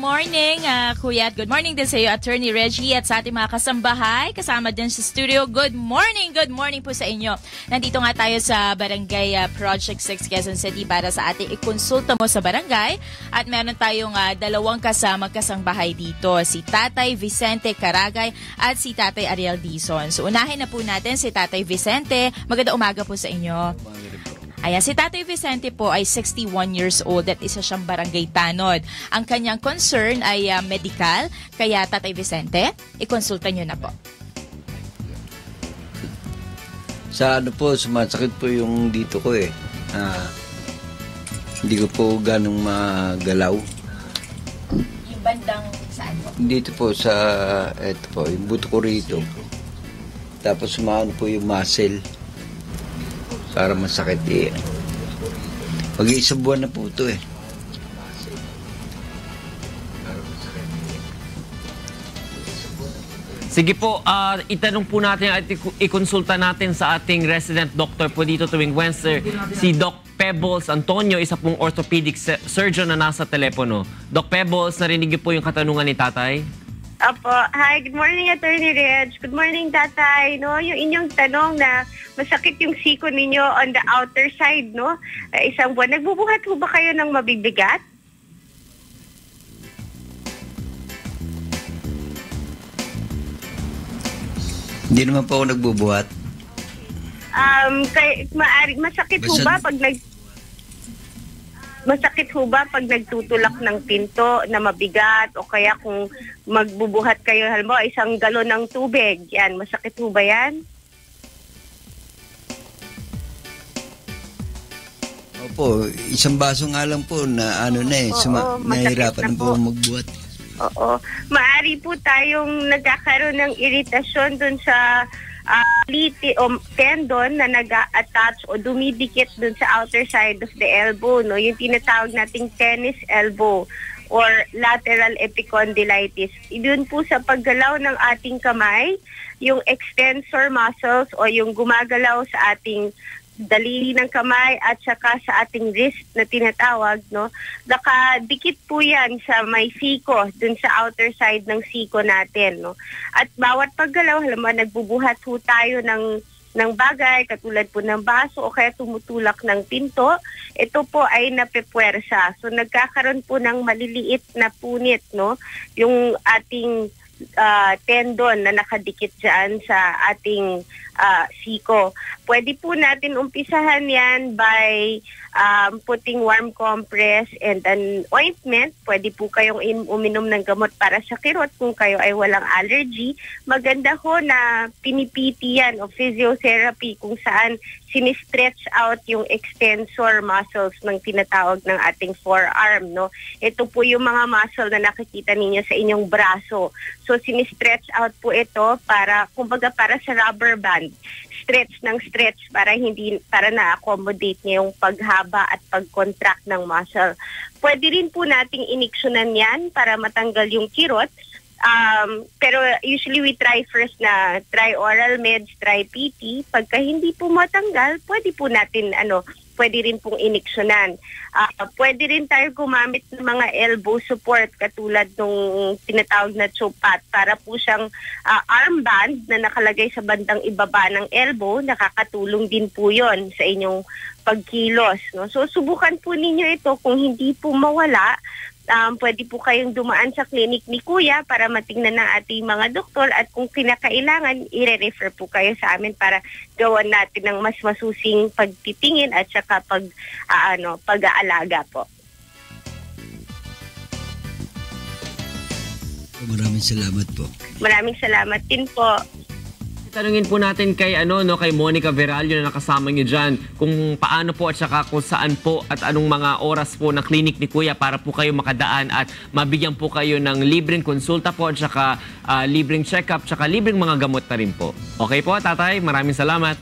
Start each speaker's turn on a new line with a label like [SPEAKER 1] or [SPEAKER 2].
[SPEAKER 1] Morning, Kuya, at good morning din sa iyo, Attorney Reggie, at sa ating mga kasambahay, kasama din sa studio. Good morning po sa inyo. Nandito nga tayo sa Barangay Project 6, Quezon City para sa ating ikonsulta mo sa barangay. At meron tayong dalawang kasambahay dito, si Tatay Vicente Caragay at si Tatay Ariel Dizon. So unahin na po natin si Tatay Vicente. Magandang umaga po sa inyo. Ayan, si Tatay Vicente po ay 61 years old at isa siyang barangay tanod. Ang kanyang concern ay medical, kaya Tatay Vicente, ikonsulta nyo na po.
[SPEAKER 2] Sa ano po, sumasakit po yung dito ko eh. Hindi ko po ganong magalaw.
[SPEAKER 1] Yung bandang saan po?
[SPEAKER 2] Dito po sa, eto po, yung buto ko rito. Tapos sumaano po yung muscle. Para masakit eh. Pag-iisang buwan na po ito eh.
[SPEAKER 3] Sige po, itanong po natin at ikonsulta natin sa ating resident doctor po dito tuwing Wednesday, si Doc Pebbles Antonio, isa pong orthopedic surgeon na nasa telepono. Doc Pebbles, narinig niyo po yung katanungan ni Tatay?
[SPEAKER 4] Opo. Hi, good morning, Attorney Reg. Good morning, Tatay. No, yung inyong tanong na masakit yung siko ninyo on the outer side, no? Isang buwan. Nagbubuhat ho ba kayo ng mabibigat?
[SPEAKER 2] Hindi naman po ako nagbubuhat.
[SPEAKER 4] Masakit ho ba pag Masakit ho ba pag nagtutulak ng pinto na mabigat o kaya kung magbubuhat kayo, halimbawa isang galon ng tubig, yan, masakit ho ba yan?
[SPEAKER 2] Opo, isang baso nga lang po na ano na eh, nahihirapan na po magbuhat.
[SPEAKER 4] Oo. Maari po tayong nagkakaroon ng iritasyon dun sa tendon na nag-attach o dumidikit dun sa outer side of the elbow, no? Yung tinatawag nating tennis elbow or lateral epicondylitis. Yun po sa paggalaw ng ating kamay, yung extensor muscles o yung gumagalaw sa ating daliri ng kamay at saka sa ating wrist na tinatawag, no? Nakadikit po yan sa may siko, dun sa outer side ng siko natin, no? At bawat paggalaw, halimbawa nagbubuhat po tayo ng bagay, katulad po ng baso o kaya tumutulak ng pinto, ito po ay napepwersa. So nagkakaroon po ng maliliit na punit, no? Yung ating tendon na nakadikit dyan sa ating siko. Pwede po natin umpisahan yan by putting warm compress and an ointment. Pwede po kayong uminom ng gamot para sa kirot kung kayo ay walang allergy. Maganda ho na pinipiti yan o physiotherapy kung saan sinistretch out yung extensor muscles ng tinatawag ng ating forearm, no? Ito po yung mga muscle na nakikita ninyo sa inyong braso. So sinistretch out po ito para, kumbaga para sa rubber band. Stretch ng stretch para na-accommodate niya yung paghaba at pag-contract ng muscle. Pwede rin po nating iniksyonan yan para matanggal yung kirot. Pero usually we try first na try oral meds, try PT. Pagka hindi po matanggal, pwede po natin pwede rin pong iniksyonan. Pwede rin tayo gumamit ng mga elbow support katulad nung tinatawag na chupat para po siyang armband na nakalagay sa bandang ibaba ng elbow. Nakakatulong din po yon sa inyong pagkilos, no? So subukan po ninyo ito. Kung hindi po mawala, pwede po kayong dumaan sa clinic ni Kuya para matingnan ng ating mga doktor at kung kinakailangan, i-refer po kayo sa amin para gawan natin ng mas masusing pagtitingin at saka pag-aalaga po.
[SPEAKER 2] Maraming salamat po.
[SPEAKER 4] Maraming salamat din po.
[SPEAKER 3] Tanungin po natin kay kay Monica Veralio na nakasama niyo diyan kung paano po at saka kung saan po at anong mga oras po na clinic ni Kuya para po kayo makadaan at mabigyan po kayo ng libreng konsulta po at saka libreng check-up at saka libreng mga gamot na rin po. Okay po, Tatay, maraming salamat.